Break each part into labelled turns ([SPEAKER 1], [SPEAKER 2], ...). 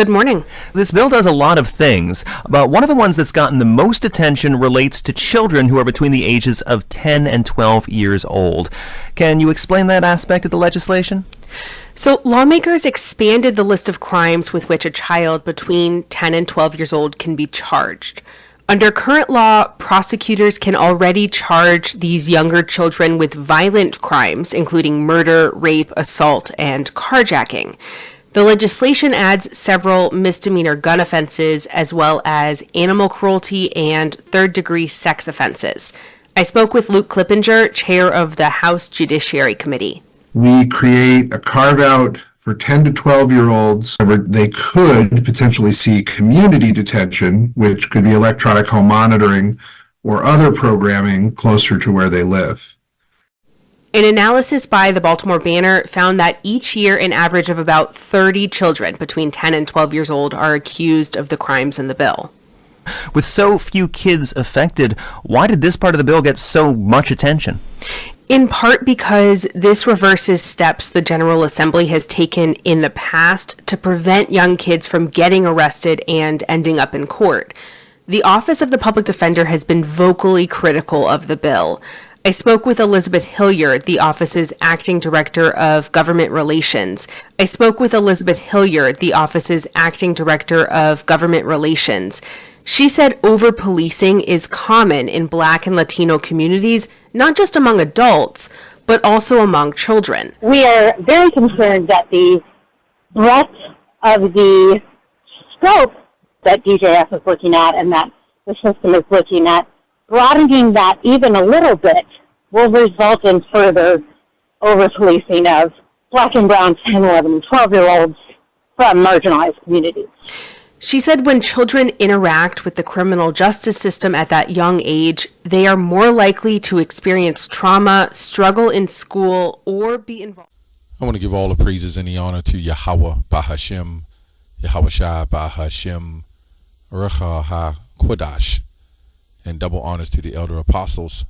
[SPEAKER 1] Good morning.
[SPEAKER 2] This bill does a lot of things, but one of the ones that's gotten the most attention relates to children who are between the ages of 10 and 12 years old. Can you explain that aspect of the legislation?
[SPEAKER 1] So lawmakers expanded the list of crimes with which a child between 10 and 12 years old can be charged. Under current law, prosecutors can already charge these younger children with violent crimes, including murder, rape, assault, and carjacking. The legislation adds several misdemeanor gun offenses, as well as animal cruelty and third-degree sex offenses. I spoke with Luke Clippinger, chair of the House Judiciary Committee.
[SPEAKER 3] We create a carve-out for 10 to 12-year-olds. They could potentially see community detention, which could be electronic home monitoring or other programming closer to where they live.
[SPEAKER 1] An analysis by the Baltimore Banner found that each year an average of about 30 children between 10 and 12 years old are accused of the crimes in the bill.
[SPEAKER 2] With so few kids affected, why did this part of the bill get so much attention?
[SPEAKER 1] In part because this reverses steps the General Assembly has taken in the past to prevent young kids from getting arrested and ending up in court. The Office of the Public Defender has been vocally critical of the bill. I spoke with Elizabeth Hilliard, the office's acting director of government relations. She said over-policing is common in Black and Latino communities, not just among adults, but also among children.
[SPEAKER 4] We are very concerned that the breadth of the scope that DJS is looking at and that the system is looking at, broadening that even a little bit will result in further over-policing of Black and brown 10, 11, and 12-year-olds from marginalized communities.
[SPEAKER 1] She said when children interact with the criminal justice system at that young age, they are more likely to experience trauma, struggle in school, or be involved.
[SPEAKER 5] I want to give all the praises and the honor to Yahweh Bahashem, Yahweh Shai Bahashem, Recha HaKodash, and double honors to the elder apostles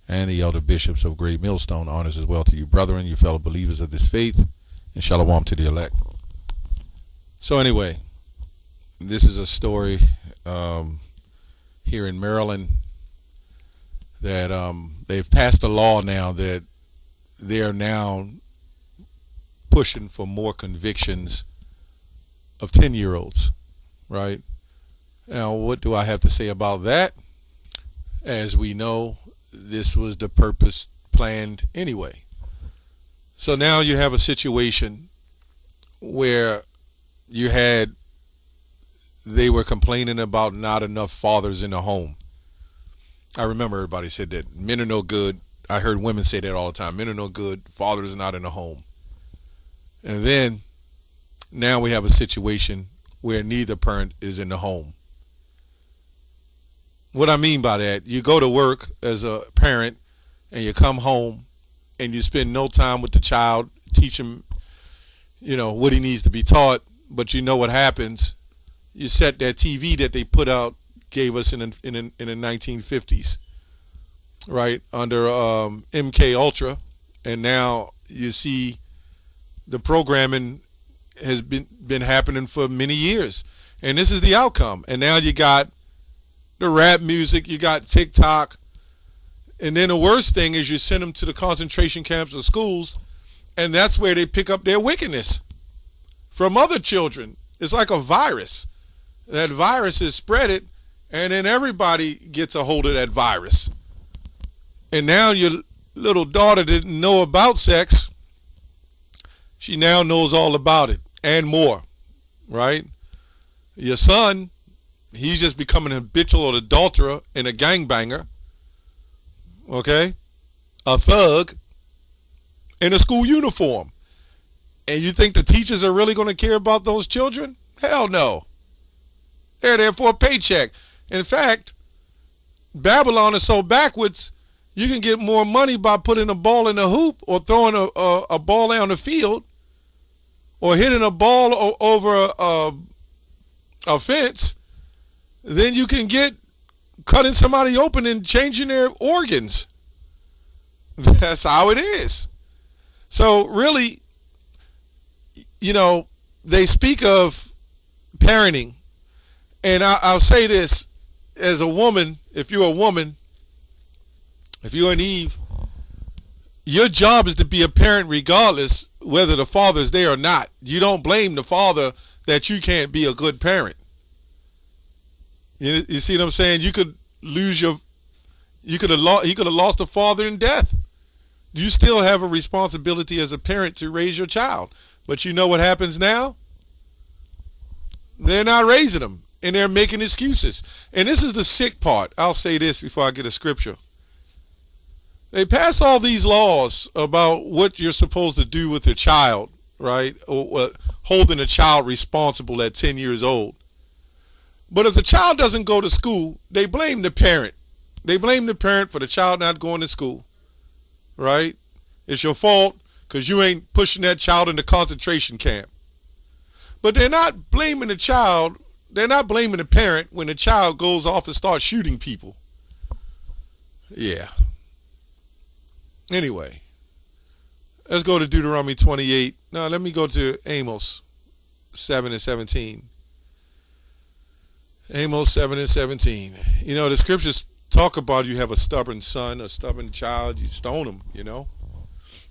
[SPEAKER 5] and the elder bishops of Great Millstone. Honors as well to you, brethren, you fellow believers of this faith, and shalom to the elect. So anyway, this is a story here in Maryland that they've passed a law now that they're now pushing for more convictions of 10-year-olds, right? Now, what do I have to say about that? As we know, this was the purpose planned anyway. So now you have a situation where they were complaining about not enough fathers in the home. I remember everybody said that men are no good. I heard women say that all the time. Men are no good. Fathers not in the home. And then now we have a situation where neither parent is in the home. What I mean by that, you go to work as a parent and you come home and you spend no time with the child, teach him, what he needs to be taught. But you know what happens? You set that TV that they put out, gave us in the 1950s, right, under MK Ultra, and now you see the programming has been happening for many years, and this is the outcome. And now you got the rap music, you got TikTok, and then the worst thing is you send them to the concentration camps or schools, and that's where they pick up their wickedness from other children. It's like a virus. That virus is spread it, and then everybody gets a hold of that virus. And now your little daughter didn't know about sex. She now knows all about it and more, right? Your son, he's just becoming an habitual adulterer and a gangbanger, okay? A thug in a school uniform. And you think the teachers are really going to care about those children? Hell no. They're there for a paycheck. In fact, Babylon is so backwards, you can get more money by putting a ball in a hoop or throwing a ball down the field or hitting a ball over a fence than you can get cutting somebody open and changing their organs. That's how it is. So really, they speak of parenting. And I'll say this, as a woman, if you're an Eve, your job is to be a parent regardless whether the father is there or not. You don't blame the father that you can't be a good parent. You see what I'm saying? You could lose he could have lost a father in death. You still have a responsibility as a parent to raise your child. But you know what happens now? They're not raising them, and they're making excuses. And this is the sick part. I'll say this before I get a scripture. They pass all these laws about what you're supposed to do with your child, right? Or holding a child responsible at 10 years old. But if the child doesn't go to school, they blame the parent. They blame the parent for the child not going to school, right? It's your fault because you ain't pushing that child into concentration camp. But they're not blaming the child. They're not blaming the parent when the child goes off and starts shooting people. Yeah. Anyway, let's go to Deuteronomy 28. Now, let me go to Amos 7 and 17. Amos 7 and 17. You know, the scriptures talk about you have a stubborn son, a stubborn child, you stone him, you know.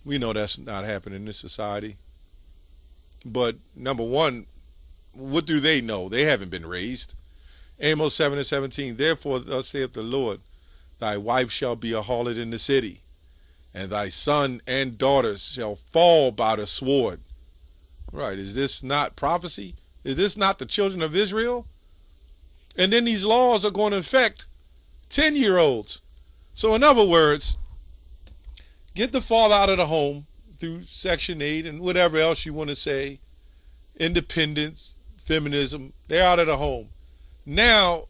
[SPEAKER 5] We know that's not happening in this society. But number one, what do they know? They haven't been raised. Amos 7 and 17. Therefore, thus saith the Lord, thy wife shall be a harlot in the city, and thy son and daughters shall fall by the sword. Right, is this not prophecy? Is this not the children of Israel? And then these laws are going to affect 10-year-olds. So in other words, get the father out of the home through Section 8 and whatever else you want to say, independence, feminism, they're out of the home. Now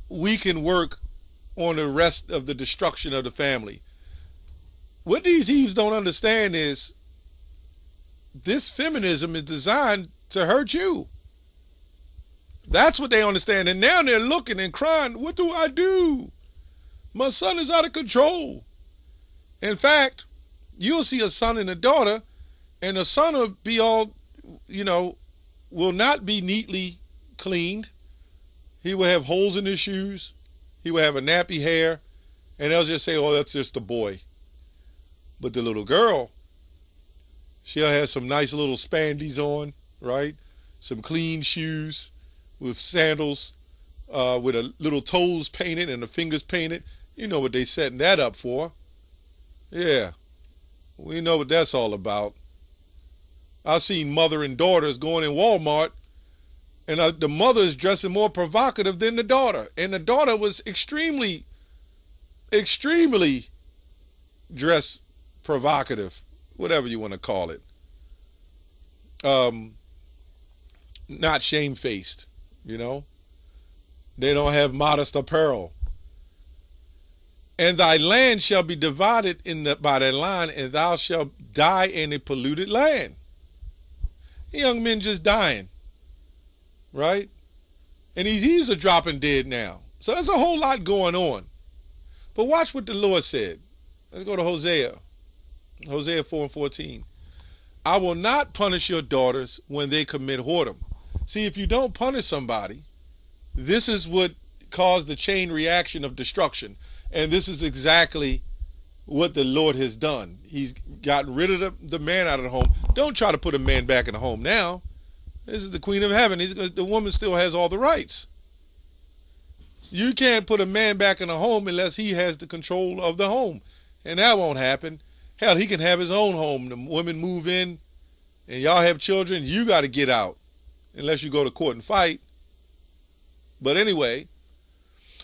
[SPEAKER 5] we can work on the rest of the destruction of the family. What these Eves don't understand is this feminism is designed to hurt you. That's what they understand. And now they're looking and crying, what do I do? My son is out of control. In fact, you'll see a son and a daughter, and the son will be all, will not be neatly cleaned. He will have holes in his shoes. He will have a nappy hair. And they'll just say, oh, that's just a boy. But the little girl, she'll have some nice little spandies on, right? Some clean shoes with sandals, with a little toes painted and the fingers painted. You know what they setting that up for. Yeah, we know what that's all about. I've seen mother and daughters going in Walmart, and the mother is dressing more provocative than the daughter. And the daughter was extremely dressed provocative, whatever you want to call it. Not shamefaced, They don't have modest apparel. And thy land shall be divided by thy line, and thou shalt die in a polluted land. Young men just dying, right? And these Eves are dropping dead now. So there's a whole lot going on. But watch what the Lord said. Let's go to Hosea. Hosea 4 and 14. I will not punish your daughters when they commit whoredom. See, if you don't punish somebody, this is what caused the chain reaction of destruction. And this is exactly what the Lord has done. He's gotten rid of the man out of the home. Don't try to put a man back in the home now. This is the Queen of Heaven. The woman still has all the rights. You can't put a man back in the home unless he has the control of the home. And that won't happen. Hell, he can have his own home. The women move in and y'all have children. You got to get out unless you go to court and fight. But anyway,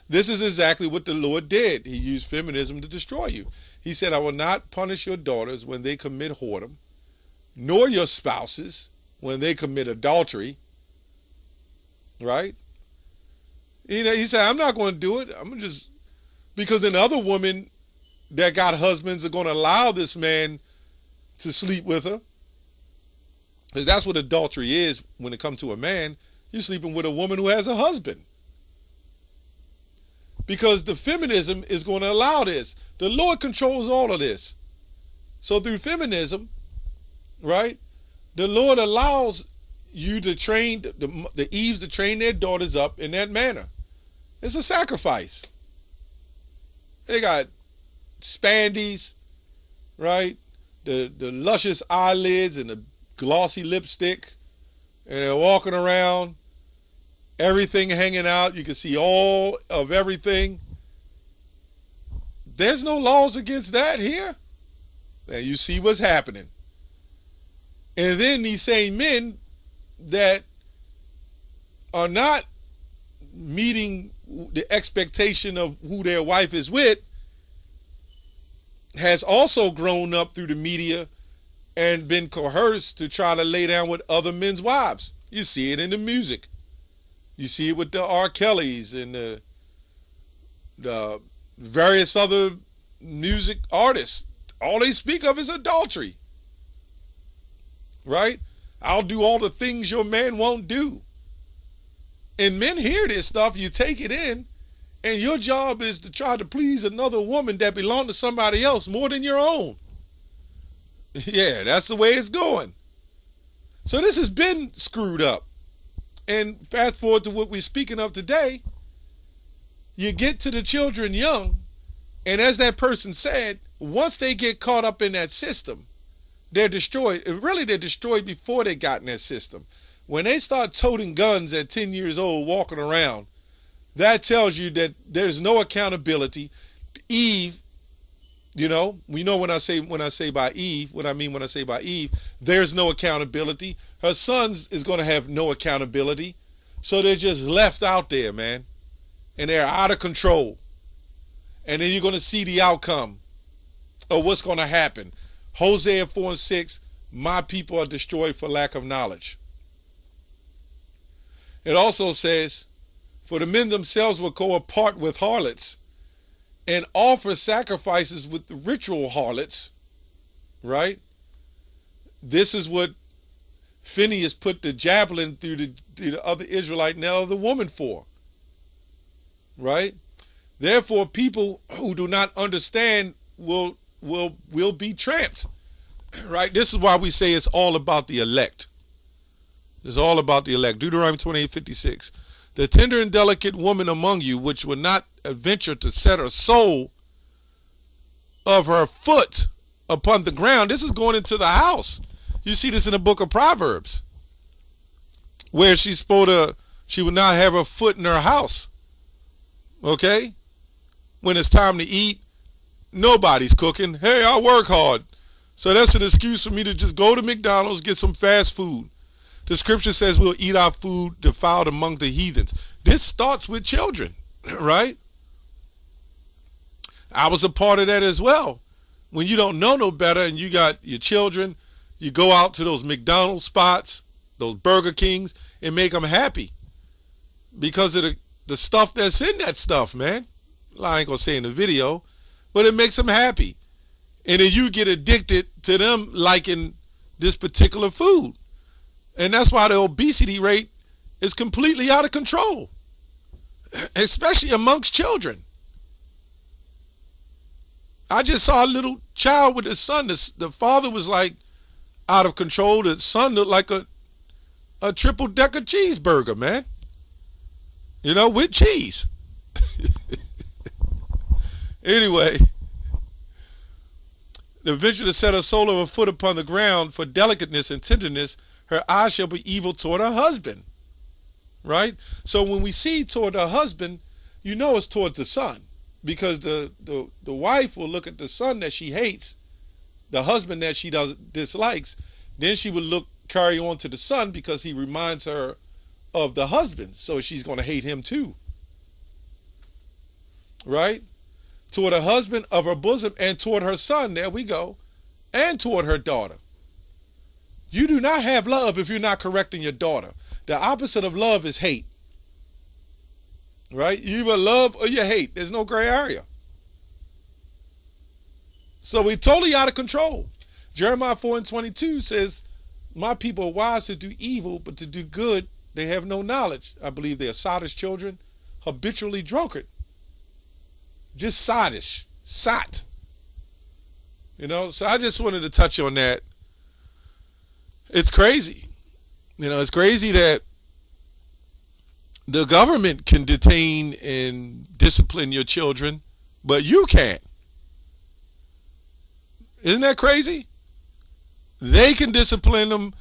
[SPEAKER 5] this is exactly what the Lord did. He used feminism to destroy you. He said, I will not punish your daughters when they commit whoredom, nor your spouses when they commit adultery. Right? He said, I'm not going to do it. I'm just, because then other women that got husbands are going to allow this man to sleep with her. Because that's what adultery is when it comes to a man. You're sleeping with a woman who has a husband. Because the feminism is going to allow this. The Lord controls all of this. So through feminism, right, the Lord allows you to train the Eves to train their daughters up in that manner. It's a sacrifice. They got spandies, right? The luscious eyelids and the glossy lipstick, and they're walking around, everything hanging out. You can see all of everything. There's no laws against that here. And you see what's happening. And then these same men that are not meeting the expectation of who their wife is with has also grown up through the media and been coerced to try to lay down with other men's wives. You see it in the music. You see it with the R. Kellys and the various other music artists. All they speak of is adultery. Right? I'll do all the things your man won't do. And men hear this stuff, you take it in, and your job is to try to please another woman that belongs to somebody else more than your own. Yeah, that's the way it's going. So this has been screwed up. And fast forward to what we're speaking of today, you get to the children young, and as that person said, once they get caught up in that system, they're destroyed. Really, they're destroyed before they got in that system. When they start toting guns at 10 years old, walking around, that tells you that there's no accountability. Eve, you know, we know when I say by Eve, what I mean when I say by Eve, there's no accountability. Her sons is going to have no accountability. So they're just left out there, man. And they're out of control. And then you're going to see the outcome of what's going to happen. Hosea 4:6, my people are destroyed for lack of knowledge. It also says, for the men themselves will go apart with harlots and offer sacrifices with the ritual harlots, right? This is what Phineas put the javelin through the other Israelite and the other woman for, right? Therefore, people who do not understand will be tramped, right? This is why we say it's all about the elect. It's all about the elect. Deuteronomy 28:56. The tender and delicate woman among you, which will not venture to set her sole of her foot upon the ground. This is going into the house. You see this in the book of Proverbs, where she would not have her foot in her house. Okay? When it's time to eat, nobody's cooking. Hey, I work hard. So that's an excuse for me to just go to McDonald's, get some fast food. The scripture says we'll eat our food defiled among the heathens. This starts with children, right? I was a part of that as well. When you don't know no better and you got your children, you go out to those McDonald's spots, those Burger Kings, and make them happy because of the stuff that's in that stuff, man. I ain't gonna say in the video, but it makes them happy. And then you get addicted to them liking this particular food. And that's why the obesity rate is completely out of control, especially amongst children. I just saw a little child with his son. The father was like out of control. The son looked like a triple-decker cheeseburger, man. You know, with cheese. Anyway, the venture to set her sole of her foot upon the ground for delicateness and tenderness, her eyes shall be evil toward her husband. Right? So when we see toward her husband, you know it's toward the son. Because the wife will look at the son that she hates, the husband that she dislikes, then she will carry on to the son because he reminds her of the husband. So she's going to hate him too. Right? Toward her husband of her bosom and toward her son, there we go, and toward her daughter. You do not have love if you're not correcting your daughter. The opposite of love is hate. Right? You either love or you hate. There's no gray area. So we're totally out of control. Jeremiah 4:22 says, my people are wise to do evil, but to do good, they have no knowledge. I believe they are sottish children, habitually drunkard. Just sottish. Sot. You know, so I just wanted to touch on that. It's crazy. You know, it's crazy that the government can detain and discipline your children, but you can't. Isn't that crazy? They can discipline them.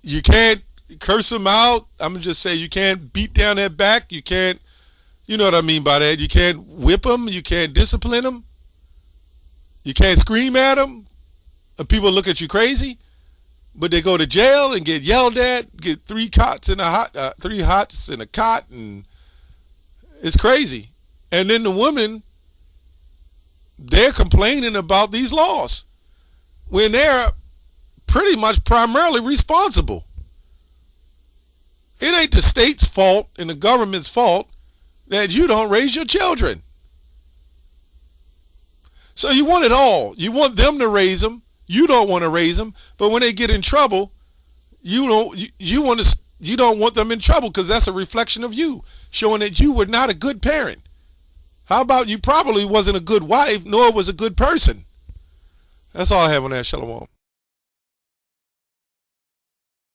[SPEAKER 5] You can't curse them out. I'm going to just say you can't beat down their back. You can't, you know what I mean by that. You can't whip them. You can't discipline them. You can't scream at them. People look at you crazy, but they go to jail and get yelled at, get three hots in a cot, and it's crazy. And then the women, they're complaining about these laws when they're pretty much primarily responsible. It ain't the state's fault and the government's fault that you don't raise your children. So you want it all. You want them to raise them. You don't want to raise them. But when they get in trouble, you don't want them in trouble, because that's a reflection of you, showing that you were not a good parent. How about you probably wasn't a good wife, nor was a good person? That's all I have on that. Shalom.